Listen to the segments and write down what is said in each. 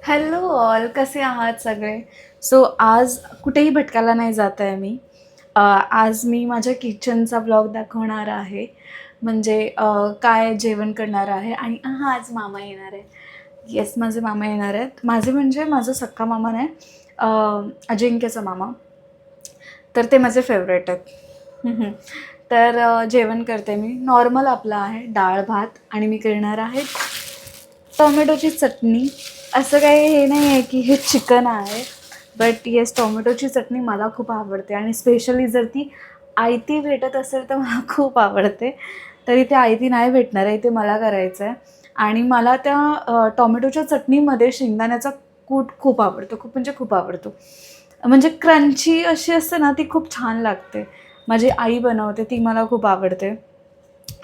Hello all, कसे आहात सगळे? सो आज कुठेही भटकायला नाही जात आहे मी. आज मी माझ्या किचनचा ब्लॉग दाखवणार आहे. म्हणजे काय जेवण करणार आहे आणि हां, आज मामा येणार आहे. येस, माझे मामा येणार आहेत. माझे म्हणजे माझा सख्खा मामा नाही, अजिंक्यचा मामा. तर ते माझे फेवरेट आहेत. तर जेवण करते मी. नॉर्मल आपलं आहे, डाळ भात आणि मी करणार आहे टोमॅटोची चटणी. असं काही हे नाही आहे की हे चिकन आहे, बट येस, टोमॅटोची चटणी मला खूप आवडते आणि स्पेशली जर ती आयती भेटत असेल तर मला खूप आवडते. तरी ते आयती नाही भेटणार आहे, ते मला करायचं आहे. आणि मला त्या टोमॅटोच्या चटणीमध्ये शेंगदाण्याचा कूट खूप आवडतो, खूप म्हणजे खूप आवडतो. म्हणजे क्रंची अशी असते ना, ती खूप छान लागते. माझी आई बनवते, ती मला खूप आवडते.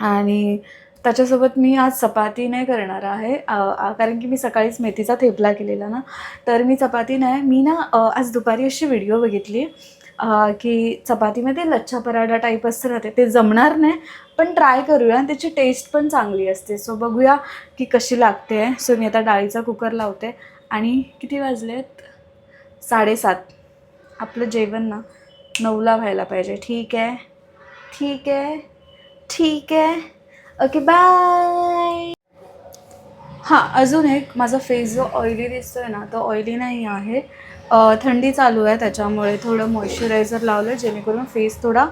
आणि त्याच्यासोबत मी आज चपाती नाही करणार आहे, कारण की मी सकाळीच मेथीचा थेपला केलेला ना, तर मी चपाती नाही, मी ना आज दुपारी अशी व्हिडिओ बघितली की चपातीमध्ये लच्छा पराठा टाईप असतं ना, ते जमणार नाही, पण ट्राय करूया आणि त्याची टेस्ट पण चांगली असते. सो बघूया की कशी लागते. सो मी आता डाळीचा कुकर लावते. आणि किती वाजलेत? 7:30. आपलं जेवण ना 9ला व्हायला पाहिजे. ठीक आहे, ठीक आहे, ठीक आहे. Okay, bye. हां, अजून एक, माझा फेस जो ऑइली दिसतोय ना, तो ऑइली नाही आहे. थंडी चालू आहे त्याच्यामुळे थोडं मॉइश्चरायझर लावलं जेणेकरून फेस थोडा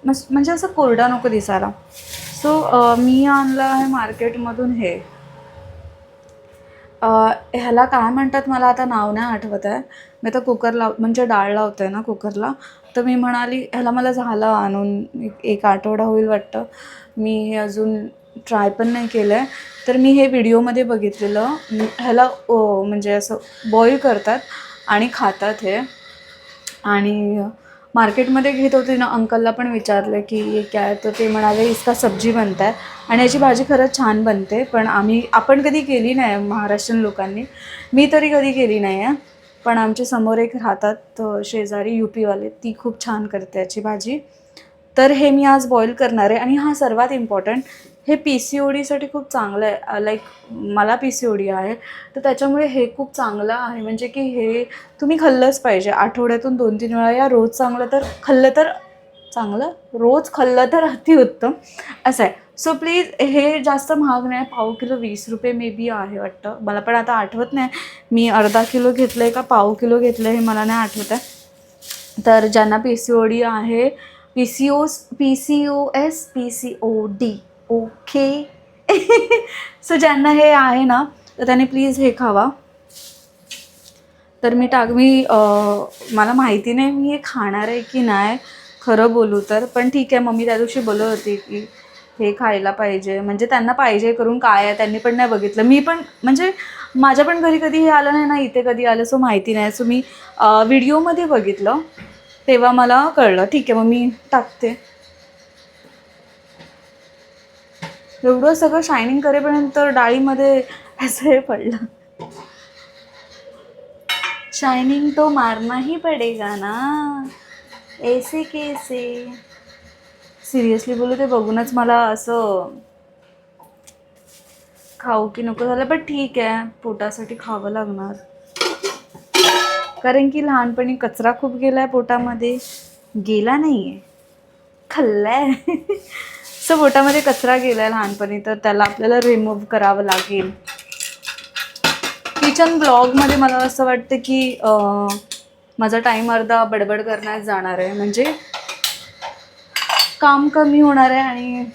म्हणजे असं कोरडा नको दिसायला. सो मी आणलं आहे मार्केटमधून हे. ह्याला काय म्हणतात मला आता नाव नाही आठवत आहे. मी आता कुकर म्हणजे डाळ लावते आहे ना कुकरला, तर मी म्हणाली ह्याला मला झालं आणून एक आठवडा होईल वाटतं. मी हे अजून ट्राय पण नाही केलं आहे. तर मी हे व्हिडिओमध्ये बघितलेलं. ह्याला म्हणजे असं बॉईल करतात आणि खातात हे. आणि मार्केटमध्ये घेत होते ना, अंकलला पण विचारलं की हे काय, तर ते म्हणाले इसका सब्जी बनता है. आणि याची भाजी खरंच छान बनते, पण आपण कधी केली नाही महाराष्ट्रीयन लोकांनी. मी तरी कधी केली नाही आहे. पण आमच्या समोर एक राहतात शेजारी यूपीवाले, ती खूप छान करते याची भाजी. तर हे मी आज बॉईल करणार आहे. आणि हा सर्वात इम्पॉर्टंट, हे PCODसाठी खूप चांगलं आहे. लाईक मला PCOD आहे, तर त्याच्यामुळे हे खूप चांगलं आहे. म्हणजे की हे तुम्ही खाल्लंच पाहिजे. आठवड्यातून 2-3 वेळा या. रोज खाल्लं तर चांगलं, रोज खाल्लं तर अतिउत्तम असं आहे. सो प्लीज, हे जास्त महाग नाही. पाव किलो ₹20 मे बी आहे वाटतं. मला पण आता आठवत नाही मी अर्धा किलो घेतलं आहे का पाव किलो घेतलं आहे, हे मला नाही आठवत आहे. तर ज्यांना PCOD आहे, PCOD, ओके. सो ज्यांना हे आहे ना, तर त्यांनी प्लीज हे खावा. तर मला माहिती नाही मी हे खाणार आहे की नाही, खरं बोलू तर. पण ठीक आहे, मम्मी त्या दिवशी बोलत होती की हे खायला पाहिजे, म्हणजे त्यांना पाहिजे करून काय आहे त्यांनी पण नाही बघितलं. मी पण म्हणजे माझ्या पण घरी कधी हे आलं नाही ना, इथे कधी आलं, सो माहिती नाही. सो मी व्हिडिओमध्ये बघितलं तेव्हा मला कळलं. ठीक आहे, मग मी टाकते. एवढं सगळं शायनिंग करेपर्यंत डाळीमध्ये असं हे पडलं. शाइनिंग तो मारना ही पडेगा ना, ऐसे कैसे. सिरियसली बोलू, ते बघूनच मला असं खाऊ की नको झालं. पण ठीक आहे, पोटासाठी खावं लागणार. कारण की लहानपणी कचरा खूप गेलाय पोटामध्ये. गेला नाही आहे, खाल्लाय. सो पोटामध्ये कचरा गेलाय लहानपणी, तर त्याला आपल्याला रिमूव्ह करावं लागेल. किचन ब्लॉगमध्ये मला असं वाटतं की माझा टाईम अर्धा बडबड करण्यात जाणार आहे. म्हणजे काम कमी होणार आहे आणि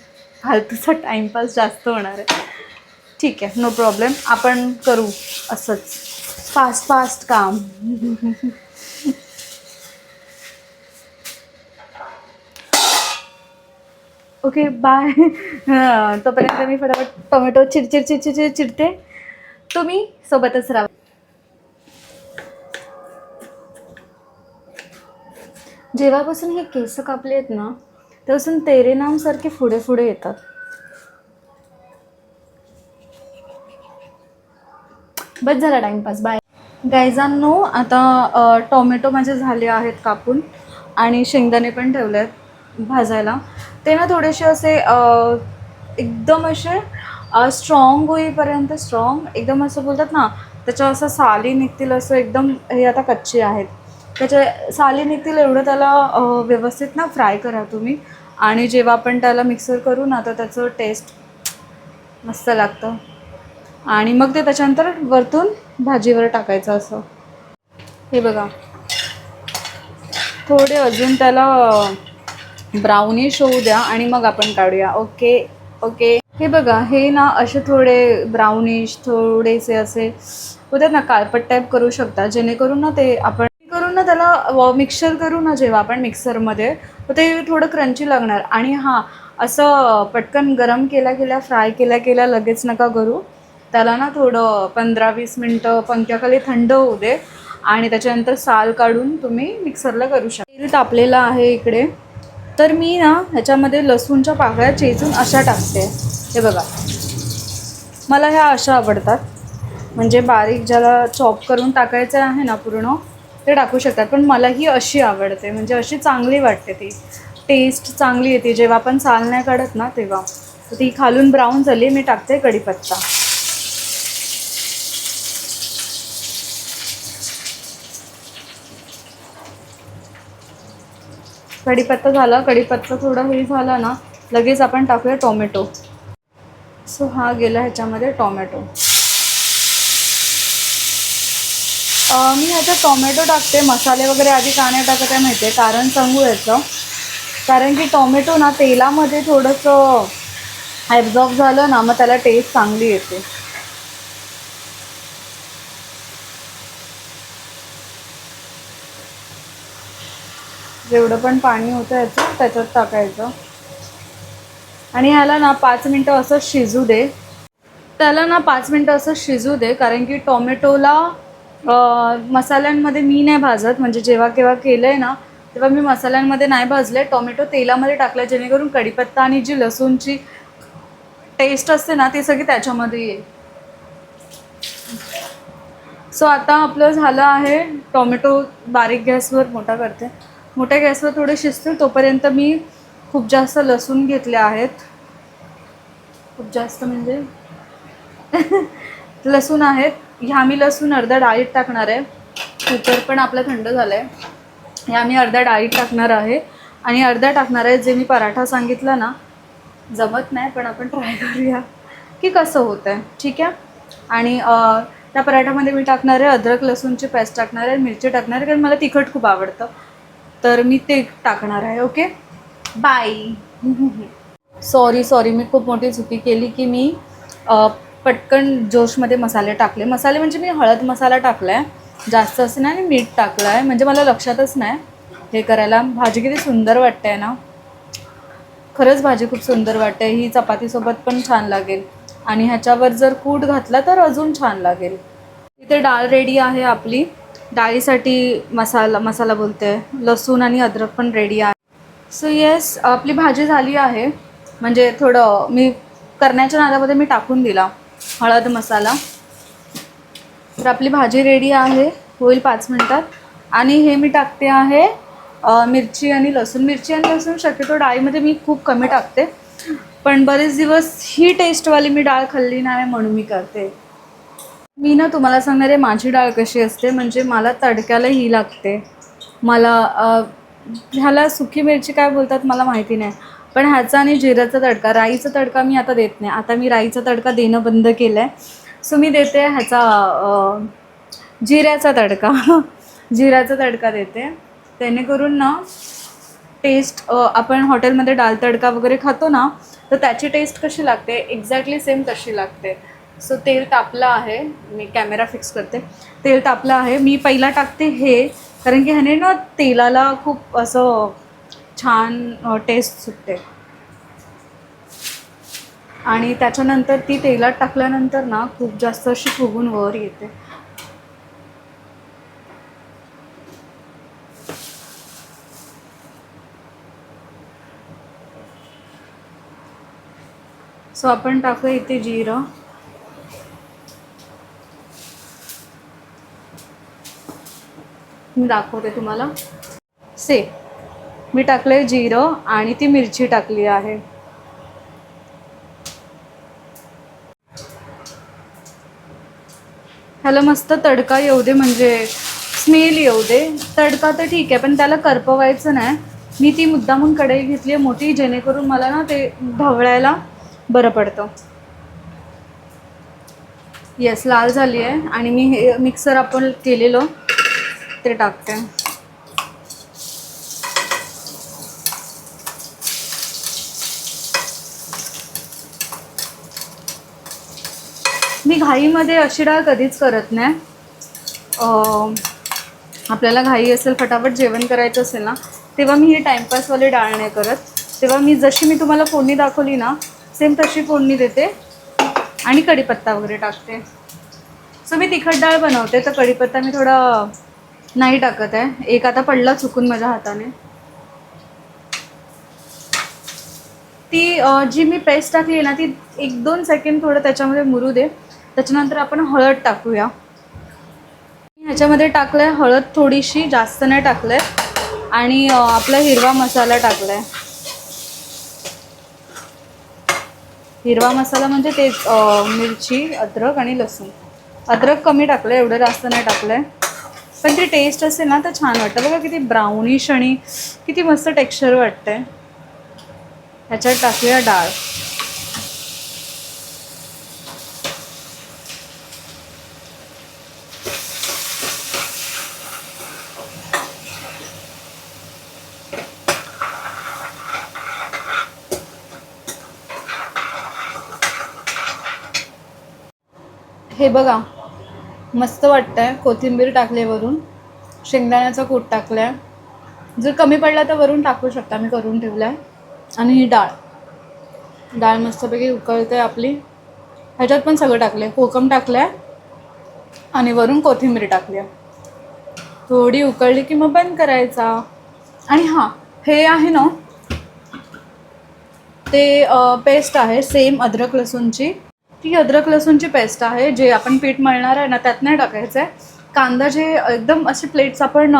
फालतूचा टाईमपास जास्त होणार आहे. ठीक आहे, नो प्रॉब्लेम. आपण करू असंच फास्ट फास्ट काम. Okay, bye. तोपर्यंत मी फटाफट टोमॅटो चिरते. तुम्ही सोबतच राहा. जेव्हापासून हे केस कापले आहेत ना, तेव्हापासून तेरे नाम सारखे पुढे पुढे येतात. बस झाला टाईमपास, बाय. गायजांनो, आता टोमॅटो माझे झाले आहेत कापून आणि शेंगदाणे पण ठेवले आहेत भाजायला. ते ना थोडेसे असे एकदम असे स्ट्रॉंग होईपर्यंत, स्ट्रॉंग एकदम असं बोलतात ना, त्याच्या असं साली निघतील असं एकदम. हे आता कच्चे आहेत, त्याच्या साली निघतील एवढं त्याला व्यवस्थित ना फ्राय करा तुम्ही. आणि जेव्हा आपण त्याला मिक्सर करू ना तर त्याचं टेस्ट मस्त लागतं. आणि मग ते त्याच्यानंतर वरतून भाजीवर टाकायचं असं. हे बघा, थोडे अजून त्याला ब्राउनिश होऊ द्या आणि मग आपण काढूया. Okay okay. हे बघा, हे ना असे थोडे ब्राउनिश थोडेसे असे होतात ना, काळपट टाईप करू शकता, जेणेकरून ना ते आपण करून ना त्याला मिक्सर करू ना जेव्हा आपण मिक्सरमध्ये, तर ते थोडं क्रंची लागणार. आणि हां, असं पटकन गरम केल्या केल्या फ्राय केल्या केल्या लगेच नका करू. त्याला ना थोडं 15-20 मिनटं पंख्याखाली थंड होऊ दे आणि त्याच्यानंतर साल काढून तुम्ही मिक्सरला करू शकता. तेल तापलेलं आहे इकडे, तर मी ना ह्याच्यामध्ये लसूणच्या पाकळ्या चेचून अशा टाकते. हे बघा, मला ह्या अशा आवडतात. म्हणजे बारीक ज्याला चॉप करून टाकायचं आहे ना पूर्ण ते टाकू शकतात, पण मला ही अशी आवडते. म्हणजे अशी चांगली वाटते, ती टेस्ट चांगली येते जेव्हा आपण साल नाही काढत ना तेव्हा. तर ती खालून ब्राऊन झाली, मी टाकते कढीपत्ता. कढीपत्ता झाला, कढीपत्ता थोडा हे झाला ना लगेच आपण टाकूया टोमॅटो. सो हा गेला ह्याच्यामध्ये टोमॅटो. मी ह्याच्यात टोमॅटो टाकते, मसाले वगैरे आधी का नाही टाकत आहे माहिती आहे, कारण सांगू याचं. कारण की टोमॅटो ना तेलामध्ये थोडंसं ॲब्झॉर्ब झालं ना मग त्याला टेस्ट चांगली येते. जेवढं पण पाणी होतं याचं त्याच्यात टाकायचं आणि ह्याला ना 5 मिनटं असं शिजू दे. त्याला ना 5 मिनटं असं शिजू दे, कारण की टोमॅटोला मसाल्यांमध्ये मी नाही भाजत. म्हणजे जेव्हा केव्हा केलं आहे ना तेव्हा मी मसाल्यांमध्ये नाही भाजले, टोमॅटो तेलामध्ये टाकलं, जेणेकरून कढीपत्ता आणि जी लसूणची टेस्ट असते ना ती सगळी त्याच्यामध्ये येईल. सो आता आपलं झालं आहे. टोमॅटो बारीक गॅसवर मोठा करते, मोठ्या गॅसवर थोडे शिजतील तोपर्यंत मी खूप जास्त लसूण घेतले आहेत. खूप जास्त म्हणजे लसूण आहेत. ह्या मी लसूण अर्धा डाळीत टाकणार आहे. कुकर पण आपलं थंड झालं आहे. ह्या मी अर्धा डाळीत टाकणार आहे आणि अर्धा टाकणार आहे जे मी पराठा सांगितला ना. जमत नाही पण आपण ट्राय करूया की कसं होतं आहे. ठीक आहे. आणि त्या पराठामध्ये मी टाकणार आहे अद्रक लसूणची पेस्ट टाकणार आहे, मिरची टाकणार आहे, कारण मला तिखट खूप आवडतं, तर मी ते टाकणार आहे. Okay bye. सॉरी मी खूप मोठी चुकी केली की मी पटकन जोशमध्ये मसाले टाकले. मसाले म्हणजे मी हळद मसाला टाकला आहे जास्त असं नाही, आणि मीठ टाकलं आहे, म्हणजे मला लक्षातच नाही हे करायला. भाजी किती सुंदर वाटते आहे ना, खरंच भाजी खूप सुंदर वाटते. ही चपातीसोबत पण छान लागेल आणि ह्याच्यावर जर कूट घातला तर अजून छान लागेल. इथे डाळ रेडी आहे आपली. डाळीसाठी मसाला बोलते, लसूण आणि अद्रक पण रेडी आहे. सो येस, आपली भाजी झाली आहे. म्हणजे थोडं मी करण्याच्या नादामध्ये मी टाकून दिला हळद मसाला. तर आपली भाजी रेडी आहे, होईल 5 मिनटात. आणि हे मी टाकते आहे मिरची आणि लसूण. मिरची आणि लसूण शक्यतो डाळीमध्ये मी खूप कमी टाकते, पण बरेच दिवस ही टेस्टवाली मी डाळ खाल्ली नाही म्हणून मी करते. मी ना तुम्हाला सांगणार आहे माझी डाळ कशी असते. म्हणजे मला तडक्याला ही लागते. मला ह्याला सुकी मिरची काय बोलतात मला माहिती नाही, पण ह्याचा आणि जिऱ्याचा तडका, राईचा तडका मी आता देत नाही. आता मी राईचा तडका देणं बंद केलं आहे. सो मी देते ह्याचा जिऱ्याचा तडका जिऱ्याचा तडका देते, जेणेकरून ना टेस्ट आपण हॉटेलमध्ये डाळ तडका वगैरे खातो ना तर त्याची टेस्ट कशी लागते एक्झॅक्टली सेम तशी लागते. सो तेल तापलं आहे, मी कॅमेरा फिक्स करते. तेल तापलं आहे. मी पहिला टाकते हे, कारण की ह्याने ना तेलाला खूप असं छान टेस्ट सुटते. आणि त्याच्यानंतर ती तेलात टाकल्यानंतर ना खूप जास्त अशी फुगून वर येते. सो आपण टाकूया इथे जिरं. मी दाखवते तुम्हाला. मी टाकले जिरं आणि ती मिरची टाकली आहे. ह्याला मस्त तडका येऊ दे, म्हणजे स्मेल येऊ दे. तडका तर ठीक आहे, पण त्याला करपवायचं नाही. मी ती मुद्दामून कढई घेतली आहे मोठी, जेणेकरून मला ना ते ढवळायला बरं पडतं. येस, लाल झाली आहे आणि मी हे मिक्सर आपण केलेलं ते टाकते. मी घाईमध्ये अशी डाळ कधीच करत नाही. आपल्याला घाई असेल, फटाफट जेवण करायचं असेल ना, तेव्हा मी ही टाईमपासवाली डाळ नाही करत. तेव्हा मी जशी मी तुम्हाला फोडणी दाखवली ना, सेम तशी फोडणी देते आणि कढीपत्ता वगैरे टाकते. सो मी तिखट डाळ बनवते, तर कढीपत्ता मी थोडा नाही टाकत आहे. एक आता पडला चुकून माझ्या हाताने. ती जी मी पेस्ट टाकली आहे ना, ती 1-2 सेकंड थोडं त्याच्यामध्ये मुरू दे. त्याच्यानंतर आपण हळद टाकूया. ह्याच्यामध्ये टाकलं आहे हळद थोडीशी, जास्त नाही टाकलं आहे. आणि आपला हिरवा मसाला टाकला आहे. हिरवा मसाला म्हणजे तेच मिरची, अद्रक आणि लसूण. अद्रक कमी टाकलं आहे, एवढं जास्त नाही टाकलं आहे. पण ती टेस्ट असेल ना तर छान वाटतं. बघा किती ब्राउनिश आणि किती मस्त टेक्स्चर वाटतंय. ह्याच्यात टाकूया डाळ. हे बघा मस्त वाटतंय. कोथिंबीर टाकले वरून, शेंगदाण्याचा कूट टाकलाय. जर कमी पडला तर वरून टाकू शकता, मी करून ठेवलाय. आणि ही डाळ मस्तपैकी उकळते आपली. ह्याच्यात पण सगळं टाकलंय, कोकम टाकलाय आणि वरून कोथिंबीर टाकली. थोडी उकळली की मग बंद करायचा. आणि हां, हे आहे ना ते पेस्ट आहे सेम अद्रक लसूणची. ती अद्रक लसूणची पेस्ट आहे. जे आपण पीठ मळणार आहे ना, त्यात नाही टाकायचं आहे. कांदा जे एकदम अशी प्लेट्स आपण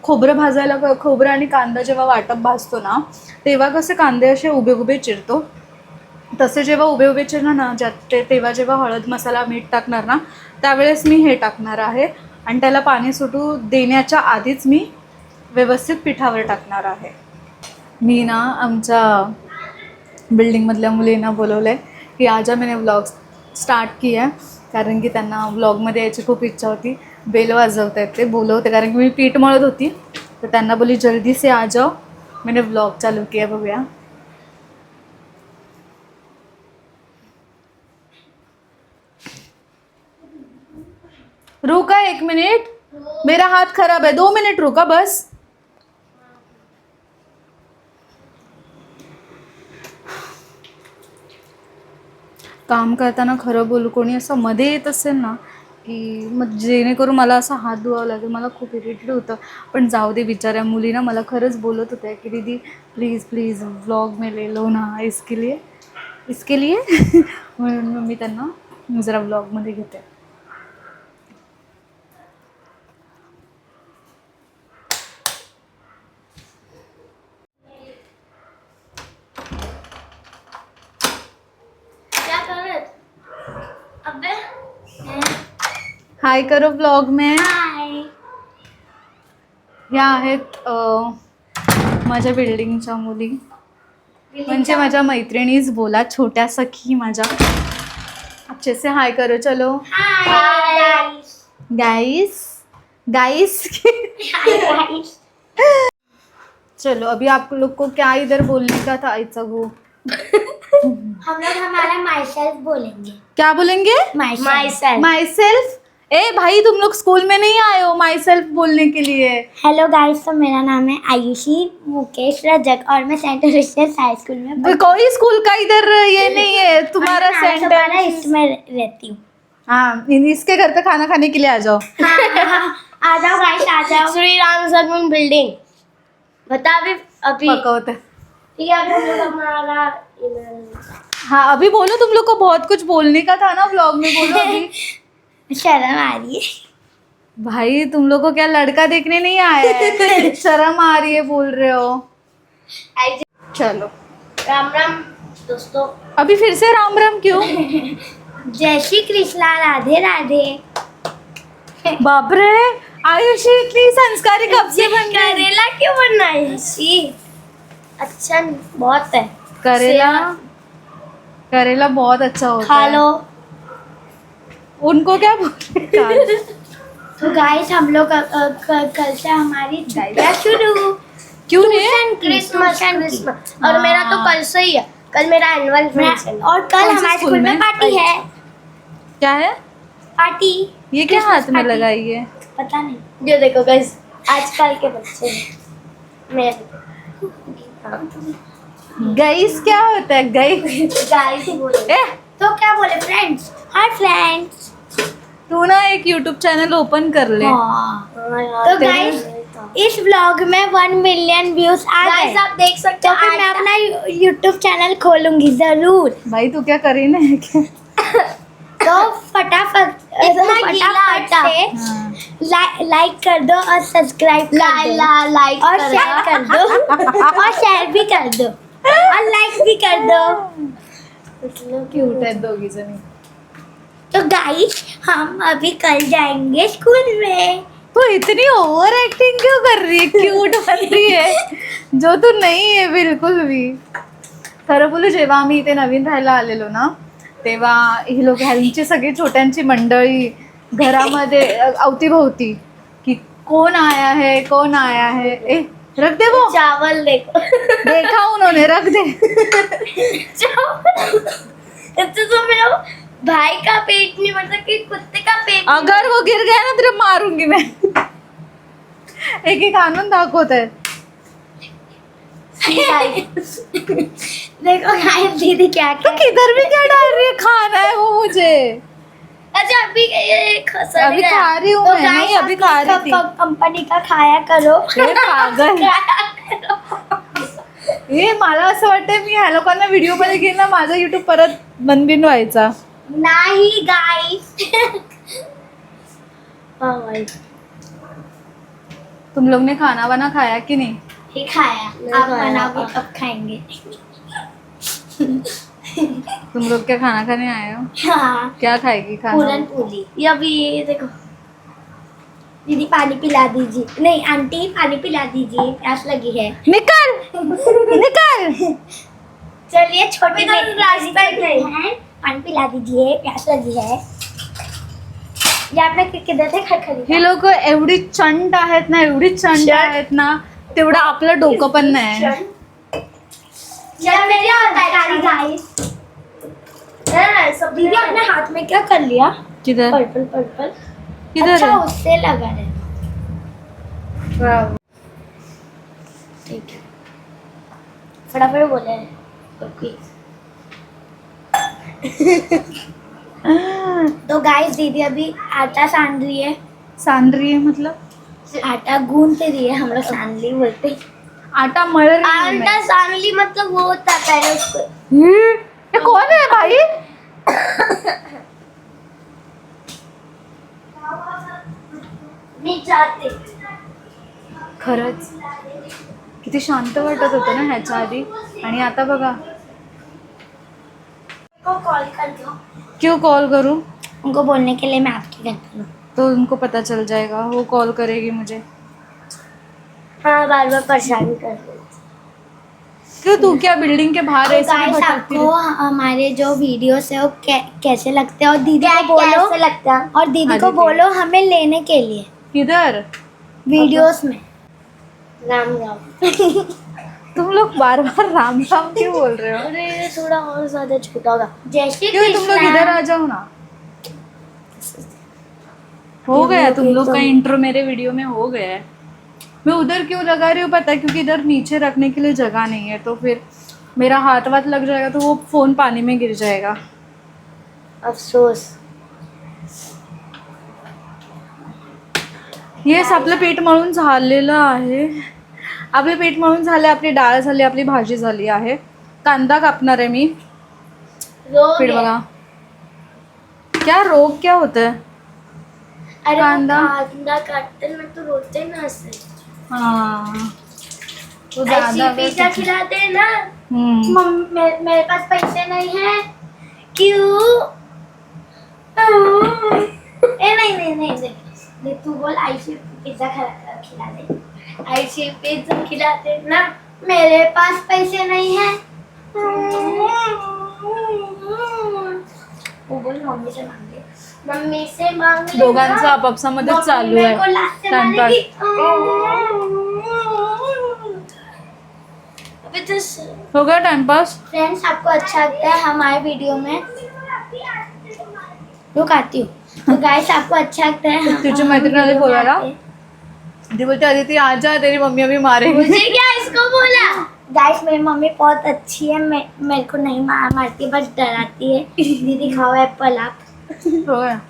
खोबरं भाजायला, खोबरं आणि कांदा जेव्हा वाटप भाजतो ना, तेव्हा कसे कांदे असे उभे उभे चिरतो, तसे जेव्हा उभे उभे चिरणार ना, तेव्हा जेव्हा हळद मसाला मीठ टाकणार ना, त्यावेळेस मी हे टाकणार आहे. आणि त्याला पाणी सुटू देण्याच्या आधीच मी व्यवस्थित पिठावर टाकणार आहे. मी ना आमच्या बिल्डिंगमधल्या मुलींना बोलवलं आहे की आज मैंने व्लॉग स्टार्ट किया, कारण की त्यांना व्लॉगमध्ये यायची खूप इच्छा होती. बेल वाजवत आहेत ते, बोलवते, कारण की मी पीठ मळत होती. तर त्यांना बोली जल्दी से आ जाओ, मैंने व्लॉग चालू किया. बघूया. रुका 1 मिनट, मेरा हाथ खराब है, 2 मिनट रुका बस. काम करताना खरं बोलू कोणी असं मध्ये येत असेल ना, की मग जेणेकरून मला असा हात धुवावा लागेल, मला खूप इरिटेट होतं. पण जाऊ दे, बिचाऱ्या मुली ना मला खरंच बोलत होत्या की दीदी प्लीज़ प्लीज़ व्लॉग में ले लो ना, इसके लिए म्हणून मी त्यांना जरा व्लॉगमध्ये घेते. हाय करो व्लॉग में. ह्या आहेत माझ्या बिल्डिंगच्या मुली, म्हणजे माझ्या मैत्रिणीच बोला, छोट्या सखी माझ्या. अच्छे से हाय करो. चलो गाइस गाइस. चलो अभी आप लोग को क्या इधर बोलने का था, इट्स गो. हम लोग हमारा माई सेल्फ बोलेंगे. क्या बोलेंगे? My self. ए भाई, तुम लोग स्कूल में नहीं आए हो माई सेल्फ बोलने के लिए. हेलो गाइस, तो मेरा नाम है आयुषी मुकेश रजक और मैं सेंट क्रिस्टियन हाई स्कूल में कोई स्कूल का इधर ये नहीं है तुम्हारा सेंटर. इसमें रहती हूँ. हाँ, इसके घर पे खाना खाने के लिए आ जाओ. आ जाओ गाइस, आ जाओ. श्री राम सरमन बिल्डिंग. बता अभी पकौते. ठीक है, अभी हम लोग हमारा हाँ अभी बोलो, तुम लोग को बहुत कुछ बोलने का था ना व्लॉग में, बोलो अभी. शर्म आ रही है भाई, तुम लोग को क्या लड़का देखने नहीं आया है? शर्म आ रही है बोल रहे हो. चलो राम राम दोस्तों. अभी फिर से राम राम क्यों? जय श्री कृष्णा, राधे राधे. बापरे, आयुषी इतनी संस्कारी कब से बन गई? करेला क्यों बनाई? शी अच्छा बहुत है, करेला, करेला बहुत अच्छा होता खा है। लो। उनको क्या बोलते? तो गाइस हम लोग कल से हमारी छुट्टियां शुरू। क्यों नहीं? क्रिसमस और मेरा तो कल से ही है, कल मेरा एनुअल फंक्शन और कल कौन से हमारे स्कूल स्कूल में में? पार्टी है। क्या है पार्टी ये? क्या Christmas हाथ में party। लगाई है? पता नहीं, ये देखो गाइस आजकल के बच्चे मैं गाइस क्या होता है? गाइस गाइस बोले ए, तो क्या बोले? Friends, hi friends. तू ना एक यूट्यूब चैनल ओपन कर ले। तो गाइस इस व्लॉग में 1 मिलियन व्यूज आ गए। गाइस आप देख सकते हो, तो फिर मैं अपना यूट्यूब चैनल खोलूंगी जरूर। भाई तू क्या करीना है क्या? तो फटाफट से लाइक कर दो और सब्सक्राइब कर दो, लाइक और शेयर कर दो और शेयर भी कर दो और लाइक भी कर दो। क्यूट है दोगी जनी। तो गाइस हम अभी कल जाएंगे स्कूल में। तू इतनी ओव्हर एक्टिंग क्यों कर रही है? क्यूट बन रही है जो तू नाही आहे बिलकुल भी. खरं बोलू, जेव्हा आम्ही इथे नवीन राहायला आलेलो ना, तेव्हा ही लोक ह्यांची सगळी छोट्यांची मंडळी घरामध्ये अवतीभोवती की कौन आया है, कौन आया है. ए रख दे वो चावल देखो, देखा उन्होंने, रख दे. तो मेरा भाई का पेट नहीं मतलब कि कुत्ते का पेट। अगर वो गिर गया ना तेरे मारूंगी मैं. एक एक आणून दाखवत आहे. देखो गाइस दीदी क्या तो क्या किधर भी क्या डाल रही है? खाना है वो मुझे. अच्छा अभी ये अभी खा रही हूँ तो मैं, guys, नहीं अभी खा रही थी. कंपनी का खाया करो। हे पागल. हे मला असं वाटतंय मी ह्या लोकांना व्हिडिओ मध्ये घेईन ना, माझा युट्यूब परत बंद व्हायचा. नहीं गाइस। हाँ भाई तुम लोग ने खाना वाना खाया कि नहीं? ये खाया, आप बनाओगे कब खाएंगे? तुम लोग क्या खाना खाने आए हो? हाँ क्या खाएगी खाना? पूरन पूरी। ये अभी ये देखो दीदी पानी पिला दीजिए, नहीं आंटी पानी पिला दीजिए, प्यास लगी है। निकल निकल. चलिए छोटी है, पानी पिला दीजिए, प्यास लगी है। ये आपने किधर से खरीदा? हे लोक एवढी चंट आहेत ना, एवढी चंट आहेत ना, तेवढं आपलं डोकं पण नाही. दीदी आपने हाथ में क्या कर लिया? किधर पर्पल पर्पल। किधर अच्छा है? उससे लगा है। ठीक है फटाफट बोले तो गाइस दीदी अभी आटा सान रही है। सान रही है मतलब? आटा गूंथते रही है, हम लोग सान ली बोलते हैं। आटा मळ रही हूँ मैं. आटा सान ली मतलब वो होता है पहले उसको। ये कौन है भाई? नहीं चाहते। खरंच किती शांत वाटत होतं ना ह्याच्या आधी, आणि आता बघा. को कॉल कर दो। क्यों कॉल करूं? उनको बोलने के लिए मैं आपके घर पर हूँ। तो उनको पता चल जाएगा, वो कॉल करेगी मुझे. हाँ बार बार परेशान कर रही हूँ। क्यों, तू क्या बिल्डिंग के बाहर तो ऐसे ही गाइस भटकती आपको है? हमारे जो वीडियोस है वो कैसे लगते हैं और दीदी को बोलो कैसे लगता है और दीदी को हाँ, बोलो हमें लेने के लिए किधर? वीडियोस में। राम राम। तुम लोग बार बार राम राम क्यों बोल रहे हो? अरे ये थोड़ा और ज्यादा छोटा होगा। जय श्री क्यों, तुम लोग इधर आ जाओ ना. हो गया तुम लोग का इंट्रो मेरे वीडियो में हो गया है. मैं उधर क्यों लगा रही हूँ पता है? क्योंकि इधर नीचे रखने के लिए जगह नहीं है, तो फिर मेरा हाथ वाथ लग जाएगा तो वो फोन पानी में गिर जाएगा. अफसोस। येस, आपलं पीठ मळून झालेलं आहे. आपले पीठ मळून झाले, आपली डाळ झाली, आपली भाजी झाली आहे. कांदा कापणार आहे मी. पीठ बघा. क्या रोग क्या होता है? अरे कांदा कांदा काटते में तो रोते ना ऐसे। हाँ, वो ऐसी ज्यादा पिज्जा खिलाते हैं ना। हम्म. मेरे पास पैसे नहीं है। क्यों? नहीं नहीं नहीं नहीं ले तू बोल आइसी पिज्जा खिला दे। आइसी पिज्जा खिला दे ना, मेरे पास पैसे नहीं है। वो बोल मम्मी से मांगे, मम्मी से मांग ले। दोघांचं आपापसामध्येच चालू आहे टाइमपास. हो गया टाइमपास. फ्रेंड्स, आपको अच्छा लगता है हमारे वीडियो में, रुक आती हूँ. तो गाइस, आपको अच्छा लगता है तुझी मैत्रीण आली बोलायला. ती बोलते अदिती आ जा, तेरी मम्मी अभी मारेगी. मुझे क्या इसको बोला. गाइस, मेरी मम्मी बहुत अच्छी है. मेरे को नहीं मारती, बस डराती है. दीदी खाओ एप्पल आप. हो गया.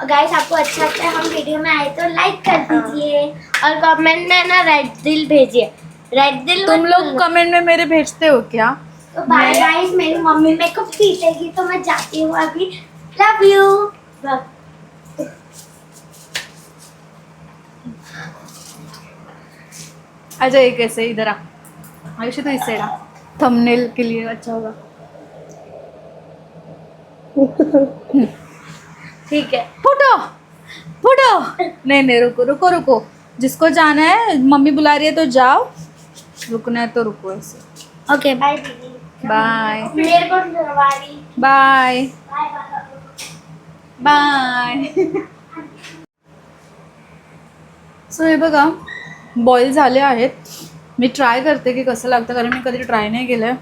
और गाइस, आपको अच्छा लगता है हम वीडियो में आए तो लाइक कर दीजिए और कमेंट में ना रेड दिल भेजिए. रेड दिल तुम लोग कमेंट में मेरे भेजते हो क्या? तो बाय गाइस, मेरी मम्मी मेरे को पीटेगी तो मैं जाती हूँ अभी. लव यू. अच्छा एक ऐसे इधर आ, आयुषी तो इस साइड आ, थंबनेल के लिए अच्छा होगा. ठीक है. फुटो फुटो. नहीं नहीं, रुको रुको रुको. जिसको जाना है, मम्मी बुला रही है तो जाओ, रुकना है तो रुको ऐसे. ओके बाय दीदी. बाय मेरे को डरवारी. Bye bye bye. सो हे बघा, बॉईल झाले आहेत. मी ट्राय करते की कसं लागतं, कारण मी कधी ट्राय नाही केलं.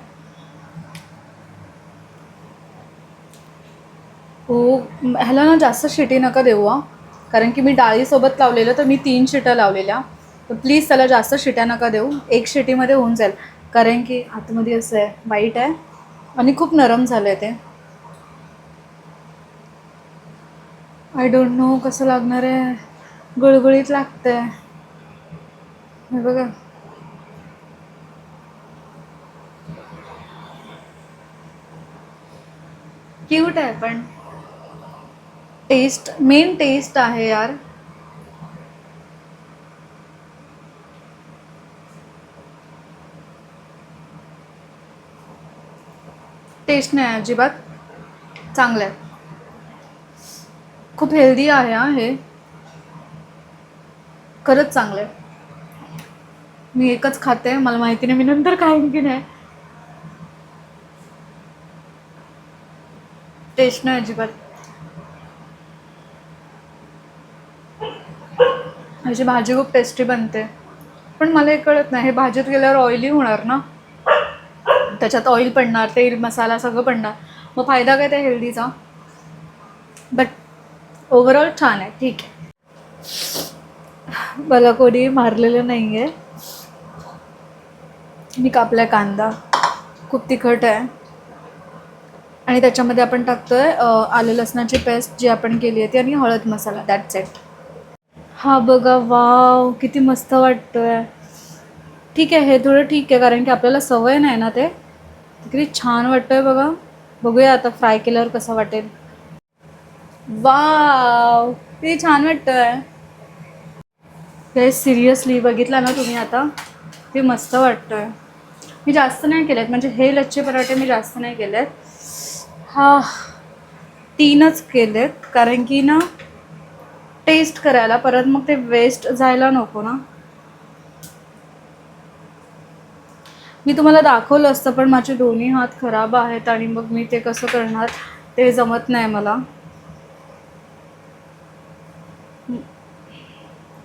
हो, ह्याला ना जास्त शिटी नका देऊ हा, कारण की मी डाळीसोबत लावलेलं, तर मी 3 शिट्या लावलेल्या. तर प्लीज त्याला जास्त शिट्या नका देऊ. 1 शिटीमध्ये होऊन जाईल, कारण की आतमध्ये असं आहे, वाईट आहे आणि खूप नरम झालं आहे ते. आय डोंट नो कसं लागणार आहे. गुळगुळीत लागतंय हे बघा. क्यूट आहे पण टेस्ट, मेन टेस्ट आहे यार. टेस्ट नाही आहे अजिबात. चांगलं आहे, खूप हेल्दी आहे हा हे, खरंच चांगलं आहे. मी एकच खाते, मला माहिती नाही मी नंतर खाईन की नाही. टेस्ट नाही अजिबात. ह्याची भाजी खूप टेस्टी बनते, पण मला हे कळत नाही, हे भाजीत गेल्यावर ऑइली होणार ना, त्याच्यात ऑइल पडणार, तेल मसाला सगळं पडणार, मग फायदा काय त्या हेल्दीचा. बट ओव्हरऑल छान आहे, ठीक आहे. मला कोणी मारलेलं नाही आहे. मी कापला आहे कांदा, खूप तिखट आहे, आणि त्याच्यामध्ये आपण टाकतोय आलं लसणाची पेस्ट जी आपण केली आहे ती, आणि हळद मसाला, दॅट्स इट. हा बघा, वाव किती मस्त वाटतोय. ठीक आहे, हे थोडं ठीक आहे, कारण की आपल्याला सवय नाही ना ते. किती छान वाटतोय बघा. बघूया आता फ्राय केल्यावर कसं वाटेल. वाव किती छान वाटतोय. हे सिरियसली बघितला ना तुम्ही आता, ते मस्त वाटतोय. मी जास्त नाही केलेत, म्हणजे हे लच्छे पराठे मी जास्त नाही केलेत. हा 3च केलेत, कारण की ना टेस्ट करायला, परत मग ते वेस्ट जायला नको ना. मी तुम्हाला दाखवलं असतं, पण माझे दोन्ही हात खराब आहेत आणि मग मी ते कसं करणार, ते जमत नाही मला.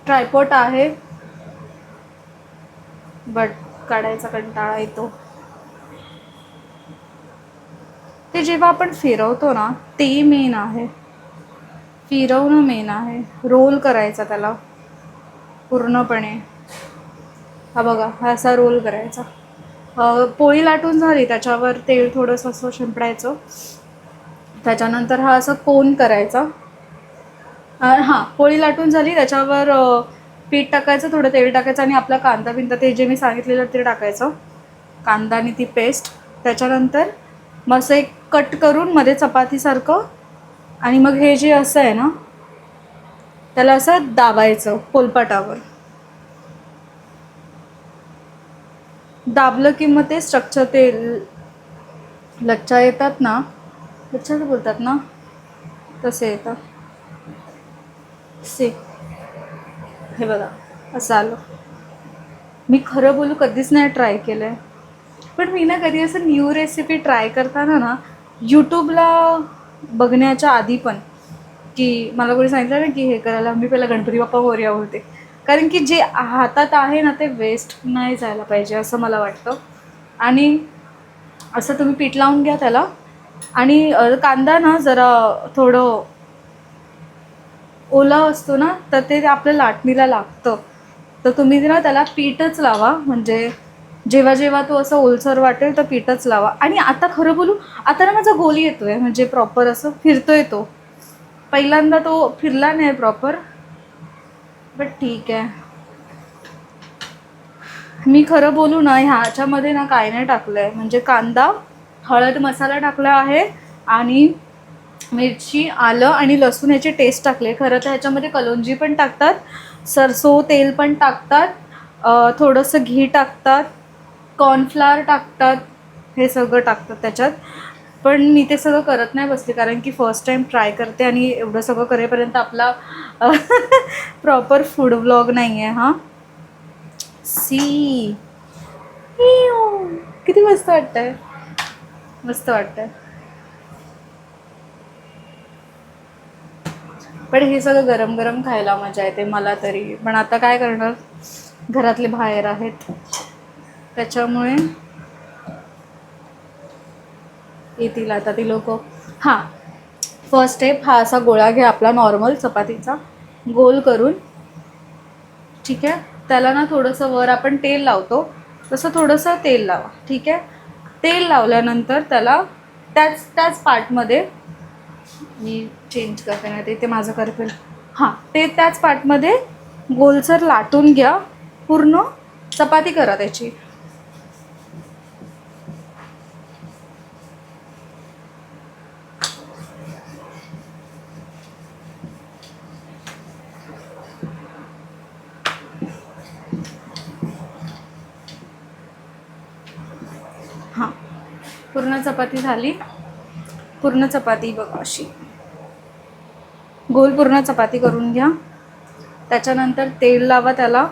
ट्रायपॉट आहे, बट काढायचा कंटाळा येतो. ते जेव्हा आपण फिरवतो ना, ते मेन आहे. फिरवणं मेन आहे, रोल करायचा त्याला पूर्णपणे. हा बघा, हा असा रोल करायचा. पोळी लाटून झाली, त्याच्यावर तेल थोडंसं असं शिंपडायचं, त्याच्यानंतर हा असं कोन करायचा. हां, पोळी लाटून झाली, त्याच्यावर पीठ टाकायचं, थोडं तेल टाकायचं, आणि आपला कांदा बिंदा ते जे मी सांगितलेलं ते टाकायचं, कांदा आणि ती पेस्ट. त्याच्यानंतर मग असं एक कट करून मध्ये चपातीसारखं, आणि मग हे जे असं आहे ना, त्याला असं दाबायचं पोलपाटावर. दाबलं की मग ते स्ट्रक्चर, ते लच्छा येतात ना, लच्छा बोलतात ना, तसे येतात. से हे बघा असं आलं. मी खरं बोलू कधीच नाही ट्राय केलं आहे, पण मी ना कधी असं न्यू रेसिपी ट्राय करताना ना यूट्यूबला बघण्याच्या आधी पण, की मला कोणी सांगितलं ना की हे करायला, मी पहिला गणपती बाप्पा मोरया बोलते. कारण की जे हातात आहे ना ते वेस्ट नाही जायला पाहिजे असं मला वाटतं. आणि असं तुम्ही पीठ लावून घ्या त्याला. आणि कांदा ना जरा थोडं ओला असतो ना तर ते आपल्या लाटणीला लागतं. तर तुम्ही ना त्याला पीठच लावा, म्हणजे जेव्हा जेव्हा तो असं ओलसर वाटेल तर पीठच लावा. आणि आता खरं बोलू, आता ना माझा गोल येतोय, म्हणजे प्रॉपर असं फिरतोय तो. पहिल्यांदा तो फिरला नाही प्रॉपर, बट ठीक आहे. मी खरं बोलू ना ह्याच्यामध्ये ना काय नाही टाकलं आहे, म्हणजे कांदा, हळद, मसाला टाकला आहे आणि मिरची, आलं आणि लसूण याची टेस्ट टाकले. खरं तर ह्याच्यामध्ये कलोंजी पण टाकतात, सरसो तेल पण टाकतात, थोडंसं घी टाकतात, कॉर्नफ्लावर टाकतात, हे सगळं टाकतात त्याच्यात. पण मी ते सगळं करत नाही बसले, कारण की फर्स्ट टाईम ट्राय करते आणि एवढं सगळं करेपर्यंत आपला प्रॉपर फूड व्लॉग नाही आहे. हां सी किती मस्त वाटतंय, मस्त वाटतंय. पण हे सगळं गरम गरम खायला मजा येते मला तरी. पण आता काय करणार, घरातले बाहेर आहेत त्याच्यामुळे येतील आता ती लोक. हां, फर्स्ट स्टेप हा असा गोळा घ्या आपला नॉर्मल चपातीचा, गोल करून. ठीक आहे, त्याला ना थोडंसं वर आपण तेल लावतो तसं थोडंसं तेल लावा. ठीक आहे, तेल लावल्यानंतर त्याला त्याच पार्टमध्ये, मी चेंज करते नाही ते माझं करते. हां, ते त्याच पार्टमध्ये गोलसर लाटून घ्या, पूर्ण चपाती करा त्याची. हां, पूर्ण चपाती झाली. पूर्ण चपाती बघा अशी गोल पूर्ण चपाती करून घ्या. त्याच्यानंतर तेल लावा त्याला.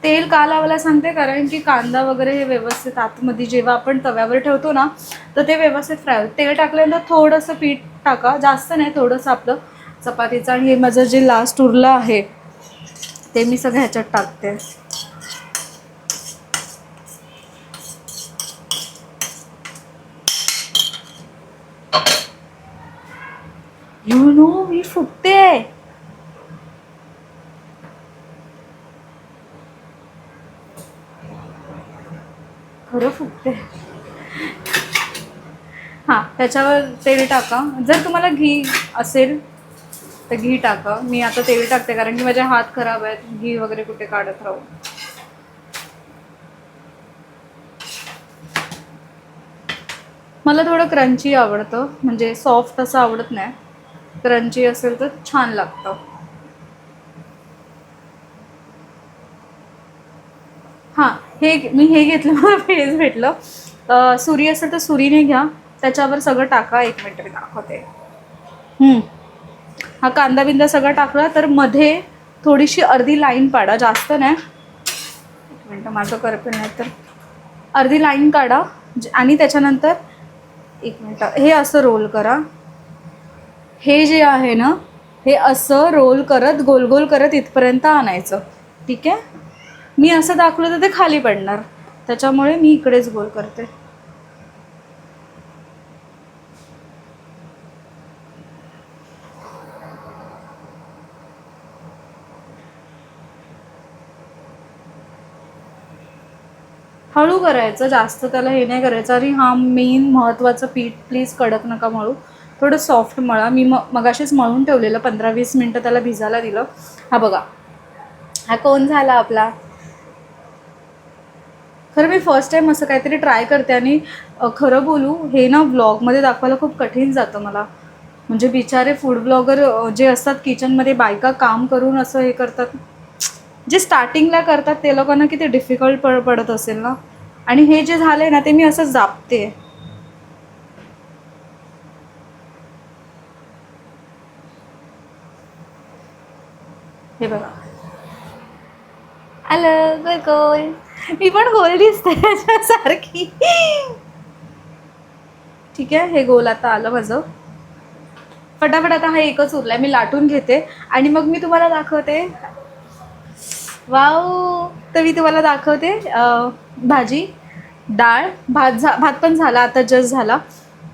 तेल का लावायला सांगते, कारण की कांदा वगैरे हे व्यवस्थित आतमध्ये जेव्हा आपण तव्यावर ठेवतो ना तर ते व्यवस्थित फ्राय होतं. तेल टाकल्यानंतर थोडंसं पीठ टाका, जास्त नाही, थोडंसं आपलं चपातीचं. आणि हे माझं जे लास्ट उरलं आहे ते मी सगळं ह्याच्यात टाकते. यू नो मी फुटते, खरं फुटते. हां, त्याच्यावर तेल टाका. जर तुम्हाला घी असेल तर घी टाका. मी आता तेल टाकते कारण की माझे हात खराब आहेत, घी वगैरे कुठे काढत राहू. मला थोडं क्रंची आवडतं, म्हणजे सॉफ्ट असं आवडत नाही. क्रंची असेल तर छान लागतं. हां, मी हे घेतलं, मला पेज भेटलं. सुरी असेल तर सुरीने घ्या, त्याच्यावर सगळं टाका. 1 मिनिट मी दाखवते. हा कांदा बिंदा सगळं टाकला तर मध्ये थोडीशी अर्धी लाईन पाडा, जास्त नाही. 1 मिनटं, माझं करपेल नाही तर. अर्धी लाईन काढा आणि त्याच्यानंतर 1 मिनटं हे असं रोल करा. हे जे आहे ना हे असं रोल करत गोल गोल करत इथपर्यंत आणायचं. ठीक आहे, मी असं दाखवलं तर ते खाली पडणार, त्याच्यामुळे मी इकडेच गोल करते. हळू करायचं, जास्त त्याला हे नाही करायचं. आणि हा मेन महत्त्वाचं, पीठ प्लीज कडक नका मळू, थोडं सॉफ्ट मळा. मी मगाशीच मळून ठेवलेलं, 15-20 मिनटं त्याला भिजायला दिलं. हा बघा, हा कोण झाला आपला. खरं मी फर्स्ट टाईम असं काहीतरी ट्राय करते आणि खरं बोलू हे ना व्लॉगमध्ये दाखवायला खूप कठीण जातं मला. म्हणजे बिचारे फूड ब्लॉगर जे असतात किचनमध्ये, बायका काम करून असं हे करतात, जे स्टार्टिंगला करतात ते लोकांना किती डिफिकल्ट पडत असेल ना. आणि हे जे झालं ना ते मी असं जापते. हे बघा आलं गोल गोल. मी पण गोल दिसते त्याच्यासारखी. ठीक आहे, हे गोल आता आलं माझं. फटाफट आता हा एकच उरलाय, मी लाटून घेते आणि मग मी तुम्हाला दाखवते. वाव, तर मी तुम्हाला दाखवते भाजी, डाळ, भात पण झाला आता, जस्ट झाला,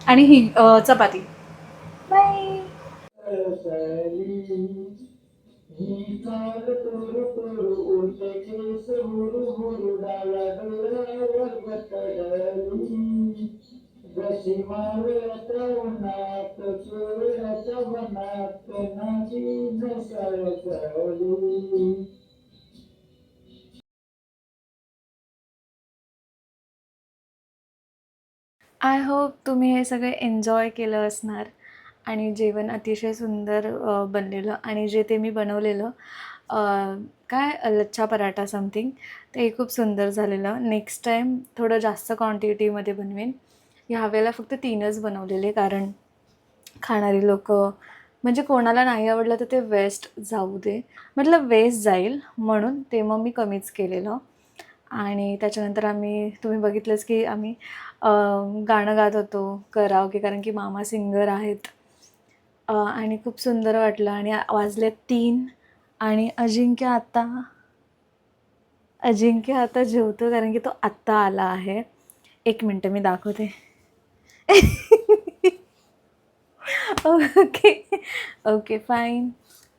आणि ही चपाती. बाय. आय होप तुम्ही हे सगळे एन्जॉय केलं असणार आणि जेवण अतिशय सुंदर बनलेलं. आणि जे ते मी बनवलेलं काय लच्छा पराठा समथिंग, ते खूप सुंदर झालेलं. नेक्स्ट टाईम थोडं जास्त क्वांटिटीमध्ये बनवेन. ह्यावेळेला फक्त 3च बनवलेले, कारण खाणारी लोक म्हणजे कोणाला नाही आवडलं तर ते वेस्ट जाऊ दे, मतलब वेस्ट जाईल म्हणून ते मग मी कमीच केलेलं. आणि त्याच्यानंतर तुम्ही बघितलंच की आम्ही गाणं गात होतो कराओके, कारण की मामा सिंगर आहेत. आणि खूप सुंदर वाटलं. आणि वाजले 3 आणि अजिंक्य आता जेवतो, कारण की तो आत्ता आला आहे. 1 मिनटं मी दाखवते. Okay okay fine.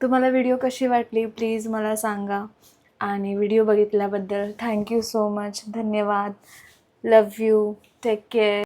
तुम्हाला व्हिडिओ कशी वाटली प्लीज मला सांगा. आणि व्हिडिओ बघितल्याबद्दल थँक्यू सो मच. धन्यवाद. Love you. Take care.